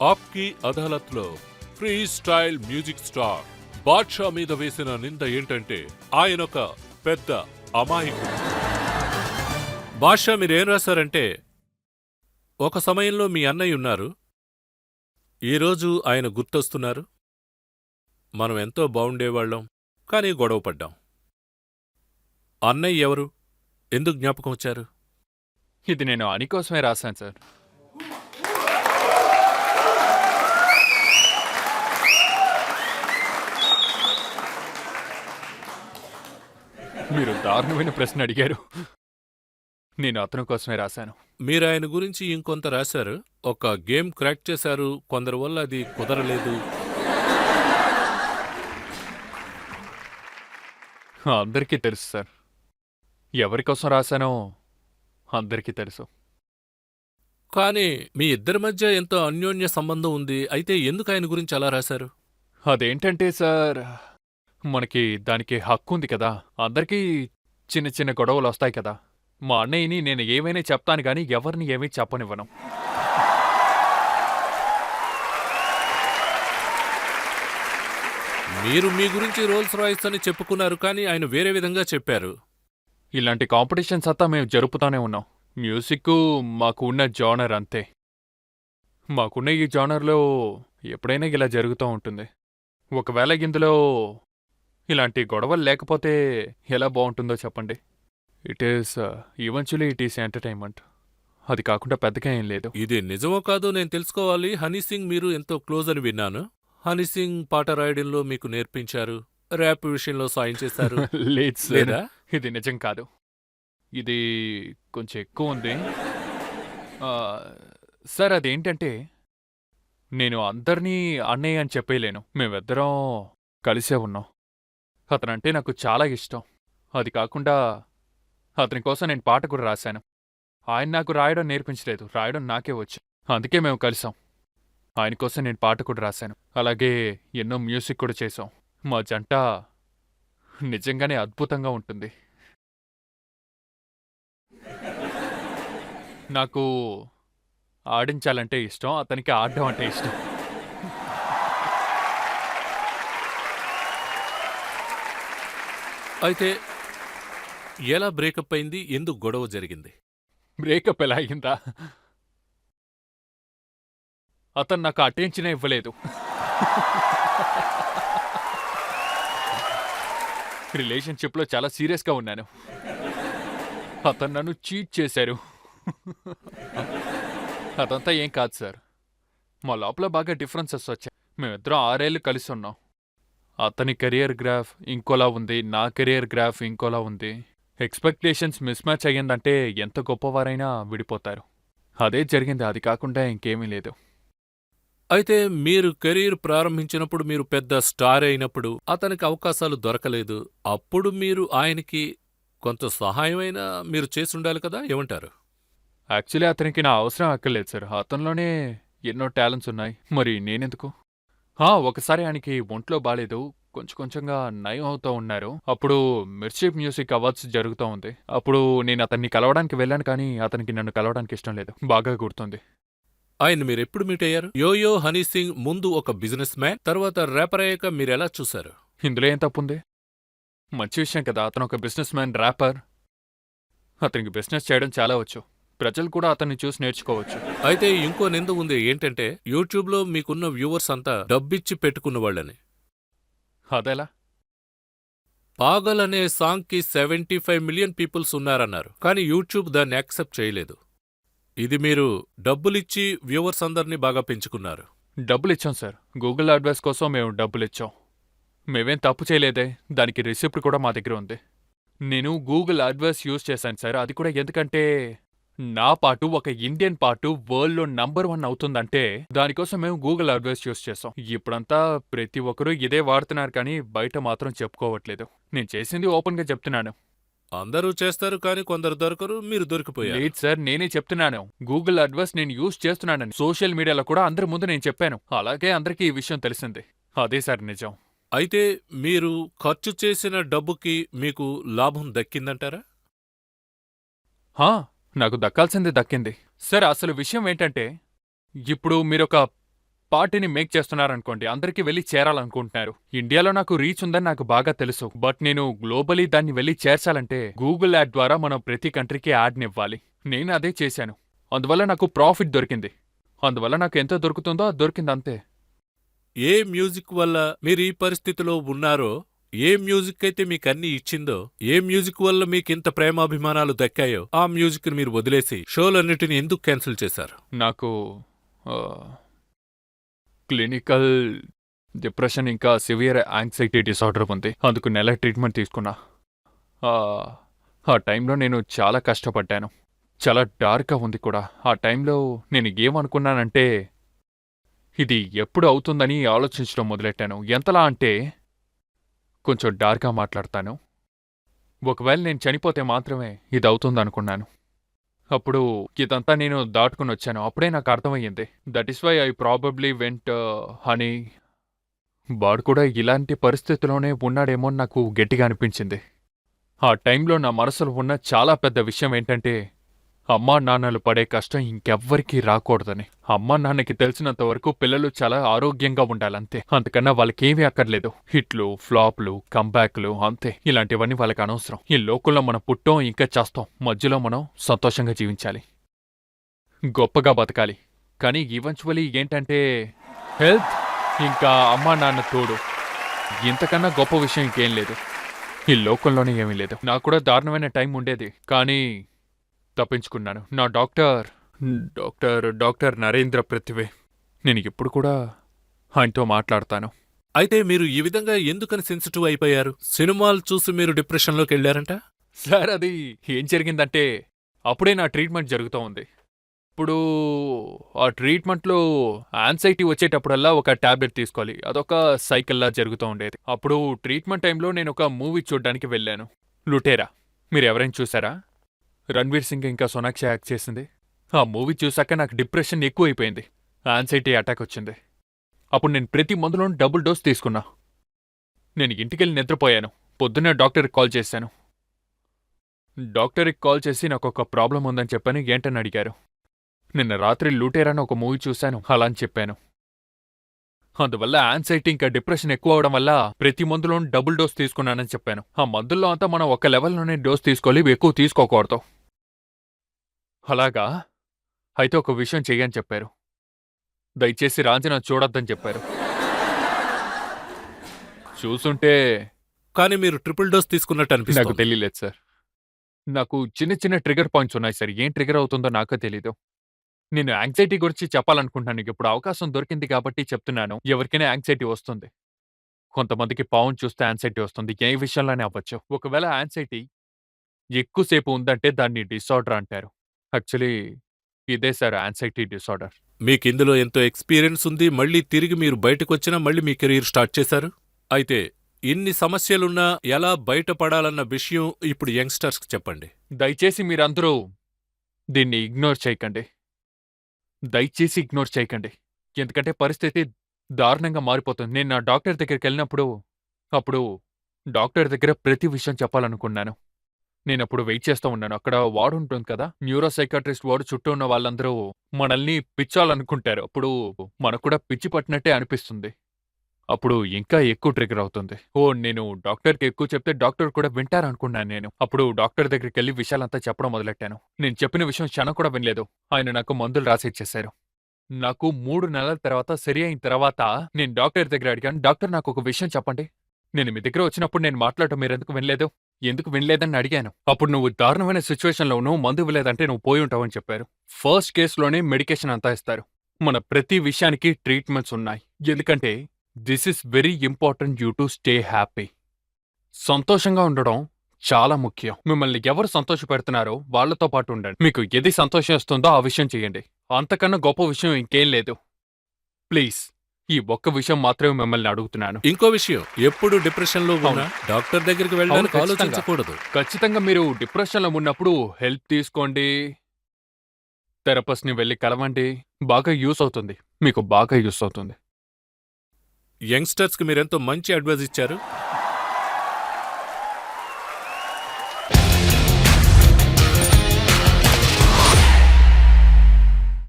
ఆప్కి అదాలత్లో freestyle music star Badshah మీద వేసిన నింద ఏంటంటే ఆయనొక పెద్ద అమాయకుడు. బాద్షా మీరేం రాశారంటే, ఒక సమయంలో మీ అన్నయ్య ఉన్నారు, ఈరోజు ఆయన గుర్తొస్తున్నారు, మనం ఎంతో బావుండేవాళ్లం, కానీ గొడవపడ్డాం. అన్నయ్య ఎవరు? ఎందుకు జ్ఞాపకం వచ్చారు? ఇది నేను అని కోసమే రాశాను సార్. మీరు దారుణమైన ప్రశ్న అడిగారు. నేను అతని కోసమే రాశాను. మీరాయన గురించి ఇంకొంత రాశారు. ఒక గేమ్ క్రాక్ చేశారు, కొందరి వల్ల అది కుదరలేదు. అందరికీ తెలుసు సార్. ఎవరికోసం రాశానో అందరికీ తెలుసు. కానీ మీ ఇద్దరి మధ్య ఎంతో అన్యోన్య సంబంధం ఉంది. అయితే ఎందుకు ఆయన గురించి అలా రాశారు? అదేంటంటే సార్, మనకి దానికి హక్కు ఉంది కదా. అందరికీ చిన్న చిన్న గొడవలు వస్తాయి కదా. మా అన్నయ్యని నేను ఏమైనా చెప్తాను గాని ఎవరిని ఏమీ చెప్పనివ్వను. మీరు మీ గురించి రోల్స్ రాయిస్ అని చెప్పుకున్నారు, కానీ ఆయన వేరే విధంగా చెప్పారు. ఇలాంటి కాంపిటీషన్స్ అంతా మేము జరుపుతానే ఉన్నాం. మ్యూజిక్ మాకు ఉన్న జానర్ అంతే. మాకున్న ఈ జానర్లో ఎప్పుడైనా ఇలా జరుగుతూ ఉంటుంది. ఒకవేళ ఇందులో ఇలాంటి గొడవలు లేకపోతే ఎలా బాగుంటుందో చెప్పండి. Eventually it is entertainment. అది కాకుండా పెద్దగా ఏం లేదు. ఇది నిజమో కాదో నేను తెలుసుకోవాలి. హనీ సింగ్ మీరు ఎంతో క్లోజ్ అని విన్నాను. హనీ సింగ్ పాట రాయడంలో మీకు నేర్పించారు, ర్యాప్ విషయంలో సాయం చేశారు. లేదు సార్, లేదా? ఇది నిజం కాదు. ఇది కొంచెం ఎక్కువ ఉంది. ఆ, సార్ అదేంటంటే, నేను అందరినీ అన్నయ్య అని చెప్పేయలేను. మేమిద్దరం కలిసే ఉన్నాం. అతనంటే నాకు చాలా ఇష్టం. అది కాకుండా అతని కోసం నేను పాట కూడా రాశాను. ఆయన నాకు రాయడం నేర్పించలేదు, రాయడం నాకే వచ్చు. అందుకే మేము కలిసాం. ఆయన కోసం నేను పాట కూడా రాశాను. అలాగే ఎన్నో మ్యూజిక్ కూడా చేశాం. మా జంట నిజంగానే అద్భుతంగా ఉంటుంది. నాకు ఆడించాలంటే ఇష్టం, అతనికి ఆడడం అంటే ఇష్టం. అయితే ఎలా బ్రేకప్ అయింది? ఎందుకు గొడవ జరిగింది? బ్రేకప్ ఎలా అయిందా? అతను నాకు అటెన్షనే ఇవ్వలేదు. రిలేషన్షిప్లో చాలా సీరియస్గా ఉన్నాను. అతను నన్ను చీట్ చేశారు. అదంతా ఏం కాదు సార్. మా లోపల బాగా డిఫరెన్సెస్ వచ్చాయి. మేమిద్దరం 6 ఏళ్ళు కలిసి ఉన్నాం. అతని కెరియర్ గ్రాఫ్ ఇంకోలా ఉంది, నా కెరియర్ గ్రాఫ్ ఇంకోలా ఉంది. ఎక్స్పెక్టేషన్స్ మిస్ మ్యాచ్ అయ్యిందంటే ఎంత గొప్పవారైనా విడిపోతారు. అదే జరిగింది. అది కాకుండా ఇంకేమీ లేదు. అయితే మీరు కెరీర్ ప్రారంభించినప్పుడు, మీరు పెద్ద స్టార్ అయినప్పుడు అతనికి అవకాశాలు దొరకలేదు. అప్పుడు మీరు ఆయనకి కొంత సహాయమైనా మీరు చేసుండాలి కదా, ఏమంటారు? యాక్చువల్లీ అతనికి నా అవసరం అక్కర్లేదు సార్. అతనిలోనే ఎన్నో టాలెంట్స్ ఉన్నాయి. మరి నేనెందుకు? ఒకసారి ఆయనకి ఒంట్లో బాలేదు, కొంచెం కొంచెంగా నయం అవుతూ ఉన్నారు. అప్పుడు మిర్చిప్ మ్యూజిక్ అవార్డ్స్ జరుగుతూ ఉంది. అప్పుడు నేను అతన్ని కలవడానికి వెళ్ళాను, కానీ అతనికి నన్ను కలవడానికి ఇష్టం లేదు. బాగా గుర్తుంది. ఆయన మీరెప్పుడు మీట్ అయ్యారు? యోయో హనీ సింగ్ ముందు ఒక బిజినెస్ మ్యాన్, తర్వాత ర్యాపర్ అయ్యాక మీరెలా చూశారు? ఇందులో ఏం తప్పుంది? మంచి విషయం కదా. అతను ఒక బిజినెస్ మ్యాన్, ర్యాపర్. అతనికి బిజినెస్ చేయడం చాలా వచ్చు. ప్రజలు కూడా అతన్ని చూసి నేర్చుకోవచ్చు. అయితే ఇంకో నింద ఉంది. ఏంటంటే, యూట్యూబ్లో మీకున్న వ్యూవర్స్ అంతా డబ్బిచ్చి పెట్టుకున్నవాళ్ళని. అదెలా? పాగల్ అనే సాంగ్కి 75 మిలియన్ పీపుల్స్ ఉన్నారన్నారు, కానీ యూట్యూబ్ దాన్ని యాక్సెప్ట్ చేయలేదు. ఇది మీరు డబ్బులిచ్చి వ్యూవర్స్ అందరినీ బాగా పెంచుకున్నారు. డబ్బులిచ్చాం సార్. గూగుల్ అడ్వైస్ కోసం మేము డబ్బులిచ్చాం. మేమేం తప్పు చేయలేదే. దానికి రిసిప్ట్ కూడా మా దగ్గర ఉంది. నేను గూగుల్ అడ్వైస్ యూజ్ చేశాను సార్. అది కూడా ఎందుకంటే నా పాటు ఒక ఇండియన్ పాటు వరల్డ్లో నంబర్ 1 అవుతుందంటే దానికోసం మేము గూగుల్ అడ్వైస్ యూజ్ చేసాం. ఇప్పుడంతా ప్రతి ఒక్కరూ ఇదే వాడుతున్నారు, కానీ బయట మాత్రం చెప్పుకోవట్లేదు. నేను చేసింది ఓపెన్గా చెప్తున్నాను. అందరూ చేస్తారు, కానీ కొందరు దొరకరు. మీరు దొరికిపోయారు. లేదు సార్, నేనే చెప్తున్నాను. గూగుల్ అడ్వైస్ నేను యూజ్ చేస్తున్నానని సోషల్ మీడియాలో కూడా అందరి ముందు నేను చెప్పాను. అలాగే అందరికీ ఈ విషయం తెలిసింది. అదే సార్ నిజం. అయితే మీరు ఖర్చు చేసిన డబ్బుకి మీకు లాభం దక్కిందంటారా? నాకు దక్కాల్సింది దక్కింది. సార్ అసలు విషయం ఏంటంటే, ఇప్పుడు మీరొక పార్టీని మేక్ చేస్తున్నారనుకోండి, అందరికీ వెళ్ళి చేరాలనుకుంటున్నారు. ఇండియాలో నాకు రీచ్ ఉందని నాకు బాగా తెలుసు. బట్ నేను గ్లోబలీ దాన్ని వెళ్ళి చేర్చాలంటే గూగుల్ యాడ్ ద్వారా మనం ప్రతి కంట్రీకి యాడ్ని ఇవ్వాలి. నేను అదే చేశాను. అందువల్ల నాకు ప్రాఫిట్ దొరికింది. అందువల్ల నాకు ఎంత దొరుకుతుందో అది దొరికింది అంతే. ఏ మ్యూజిక్ వల్ల మీరు ఈ పరిస్థితిలో ఉన్నారో, ఏ మ్యూజిక్ అయితే మీకన్నీ ఇచ్చిందో, ఏ మ్యూజిక్ వల్ల మీకింత ప్రేమాభిమానాలు దక్కాయో, ఆ మ్యూజిక్ని మీరు వదిలేసి షోలన్నిటిని ఎందుకు క్యాన్సిల్ చేశారు? నాకు క్లినికల్ డిప్రెషన్ ఇంకా సివియర్ యాంగ్జైటీ డిసార్డర్ ఉంది. అందుకు నెల ట్రీట్మెంట్ తీసుకున్నా. ఆ, ఆ టైంలో నేను చాలా కష్టపడ్డాను. చాలా డార్క్గా ఉంది కూడా. ఆ టైంలో నేను ఏమనుకున్నానంటే ఇది ఎప్పుడు అవుతుందని ఆలోచించడం మొదలెట్టాను. ఎంతలా అంటే కొంచెం డార్క్గా మాట్లాడతాను. ఒకవేళ నేను చనిపోతే మాత్రమే ఇది అవుతుందనుకున్నాను. అప్పుడు ఇదంతా నేను దాటుకుని వచ్చాను. అప్పుడే నాకు అర్థమయ్యింది. That is why I probably went honey. వాడు కూడా ఇలాంటి పరిస్థితిలోనే ఉన్నాడేమో నాకు గట్టిగా అనిపించింది. ఆ టైంలో నా మనసులో ఉన్న చాలా పెద్ద విషయం ఏంటంటే అమ్మా నాన్నలు పడే కష్టం ఇంకెవ్వరికీ రాకూడదని. అమ్మా నాన్నకి తెలిసినంత వరకు పిల్లలు చాలా ఆరోగ్యంగా ఉండాలంతే. అంతకన్నా వాళ్ళకేమీ అక్కర్లేదు. హిట్లు, ఫ్లాప్లు, కంబ్యాక్లు అంతే. ఇలాంటివన్నీ వాళ్ళకి అనవసరం. ఈ లోకంలో మనం పుట్టాం, ఇంకా చేస్తాం. మధ్యలో మనం సంతోషంగా జీవించాలి, గొప్పగా బతకాలి. కానీ ఈవెన్చువలీ ఏంటంటే హెల్త్ ఇంకా అమ్మా నాన్న తోడు, ఇంతకన్నా గొప్ప విషయం ఇంకేం లేదు. ఈ లోకంలోనే ఏమీ లేదు. నాకు కూడా దారుణమైన టైం ఉండేది, కానీ తప్పించుకున్నాను. నా డాక్టర్ నరేంద్ర పృథ్వీ. నేను ఇప్పుడు కూడా ఆయనతో మాట్లాడతాను. అయితే మీరు ఈ విధంగా ఎందుకని సెన్సిటివ్ అయిపోయారు? సినిమాలు చూసి మీరు డిప్రెషన్లోకి వెళ్ళారంట? సార్, అది ఏం జరిగిందంటే అప్పుడే నా ట్రీట్మెంట్ జరుగుతూ ఉంది. ఇప్పుడు ఆ ట్రీట్మెంట్లో యాంగ్జైటీ వచ్చేటప్పుడల్లా ఒక టాబ్లెట్ తీసుకోవాలి. అదొక సైకిల్లా జరుగుతూ ఉండేది. అప్పుడు ట్రీట్మెంట్ టైంలో నేను ఒక మూవీ చూడ్డానికి వెళ్ళాను, లుటేరా. మీరు ఎవరైనా చూసారా? రణ్వీర్ సింగ్ ఇంకా సోనాక్షి యాక్ట్ చేసింది. ఆ మూవీ చూసాక నాకు డిప్రెషన్ ఎక్కువైపోయింది, యాంగ్జైటీ అటాక్ వచ్చింది. అప్పుడు నేను ప్రతి మందులోనూ డబుల్ డోస్ తీసుకున్నా. నేను ఇంటికెళ్ళి నిద్రపోయాను. పొద్దున్నే డాక్టర్కి కాల్ చేశాను. డాక్టర్కి కాల్ చేసి నాకు ఒక ప్రాబ్లం ఉందని చెప్పాను. ఏంటని అడిగారు. నిన్న రాత్రి లూటేరాని ఒక మూవీ చూశాను అలా అని చెప్పాను. అందువల్ల యాంగ్జైటీ ఇంకా డిప్రెషన్ ఎక్కువ అవడం వల్ల ప్రతి మందులోనూ డబుల్ డోస్ తీసుకున్నానని చెప్పాను. ఆ మందుల్లో అంతా మనం ఒక లెవెల్లోనే డోస్ తీసుకోవాలి, ఎక్కువ తీసుకోకూడదు. అలాగా? అయితే ఒక విషయం చెయ్యని చెప్పారు. దయచేసి రాంజన చూడొద్దని చెప్పారు. చూసుంటే కానీ మీరు ట్రిపుల్ డోస్ తీసుకున్నట్టు నాకు అనిపిస్తుంది. తెలియలేదు సార్. నాకు చిన్న చిన్న ట్రిగర్ పాయింట్స్ ఉన్నాయి సార్. ఏం ట్రిగర్ అవుతుందో నాకే తెలీదు. నేను యాంగ్జైటీ గురించి చెప్పాలనుకుంటున్నాను. ఇప్పుడు అవకాశం దొరికింది కాబట్టి చెప్తున్నాను. ఎవరికైనా యాంగ్జైటీ వస్తుంది. కొంతమందికి పావును చూస్తే యాంగ్జైటీ వస్తుంది. ఏ విషయంలోనే అవ్వచ్చు. ఒకవేళ యాంగ్జైటీ ఎక్కువసేపు ఉందంటే దాన్ని డిసార్డర్ అంటారు. యాక్చువల్లీ ఇదే సార్ యాంగ్జైటీ డిసార్డర్. మీకిందులో ఎంతో ఎక్స్పీరియన్స్ ఉంది. మళ్ళీ తిరిగి మీరు బయటకొచ్చినా మళ్ళీ మీ కెరీర్ స్టార్ట్ చేశారు. అయితే ఇన్ని సమస్యలున్నా ఎలా బయటపడాలన్న విషయం ఇప్పుడు యంగ్స్టర్స్కి చెప్పండి. దయచేసి మీరందరూ దీన్ని ఇగ్నోర్ చేయకండి. దయచేసి ఇగ్నోర్ చేయకండి. ఎందుకంటే పరిస్థితి దారుణంగా మారిపోతుంది. నేను నా డాక్టర్ దగ్గరికి వెళ్ళినప్పుడు అప్పుడు డాక్టర్ దగ్గర ప్రతి విషయం చెప్పాలనుకున్నాను. నేనప్పుడు వెయిట్ చేస్తూ ఉన్నాను. అక్కడ వార్డు ఉంటుంది కదా, న్యూరోసైకాట్రిస్ట్ వార్డు. చుట్టూ ఉన్న వాళ్ళందరూ మనల్ని పిచ్చాలనుకుంటారు. అప్పుడు మనకు కూడా పిచ్చి పట్టినట్టే అనిపిస్తుంది. అప్పుడు ఇంకా ఎక్కువ ట్రిగర్ అవుతుంది. నేను డాక్టర్కి ఎక్కువ చెప్తే డాక్టర్ కూడా వింటారనుకున్నాను నేను. అప్పుడు డాక్టర్ దగ్గరికి వెళ్ళి విషయాలంతా చెప్పడం మొదలెట్టాను. నేను చెప్పిన విషయం క్షణం కూడా వినలేదు. ఆయన నాకు మందులు రాసిచ్చేశారు. నాకు 3 నెలల తర్వాత సరి అయిన తర్వాత నేను డాక్టర్ దగ్గర అడిగాను, డాక్టర్ నాకు ఒక విషయం చెప్పండి. నేను మీ దగ్గర వచ్చినప్పుడు నేను మాట్లాడటం మీరెందుకు వినలేదు? ఎందుకు వినలేదని అడిగాను. అప్పుడు నువ్వు దారుణమైన సిచ్యువేషన్లో ఉన్నావు, మందు ఇవ్వలేదంటే నువ్వు పోయి ఉంటావని చెప్పారు. ఫస్ట్ కేసులోనే మెడికేషన్ అంతా ఇస్తారు. మన ప్రతి విషయానికి ట్రీట్మెంట్స్ ఉన్నాయి. ఎందుకంటే this is very important you to stay happy. సంతోషంగా ఉండడం చాలా ముఖ్యం. మిమ్మల్ని ఎవరు సంతోషపెడుతున్నారో వాళ్లతో పాటు ఉండండి. మీకు ఏది సంతోషం ఇస్తుందో ఆ విషయం చేయండి. అంతకన్నా గొప్ప విషయం ఇంకేం లేదు. ప్లీజ్, ఈ ఒక్క విషయం మాత్రమే మిమ్మల్ని అడుగుతున్నాను. ఇంకో విషయం, ఎప్పుడు డిప్రెషన్లో ఉన్నా డాక్టర్ దగ్గరికి వెళ్ళడానికి అవును, ఖచ్చితంగా. ఆలోచించకూడదు. ఖచ్చితంగా మీరు డిప్రెషన్లో ఉన్నప్పుడు హెల్ప్ తీసుకోండి, థెరపిస్ట్ని వెళ్ళి కలవండి. బాగా యూస్ అవుతుంది, మీకు బాగా యూస్ అవుతుంది. యంగ్స్టర్స్కి మీరెంతో మంచి అడ్వైజ్ ఇచ్చారు.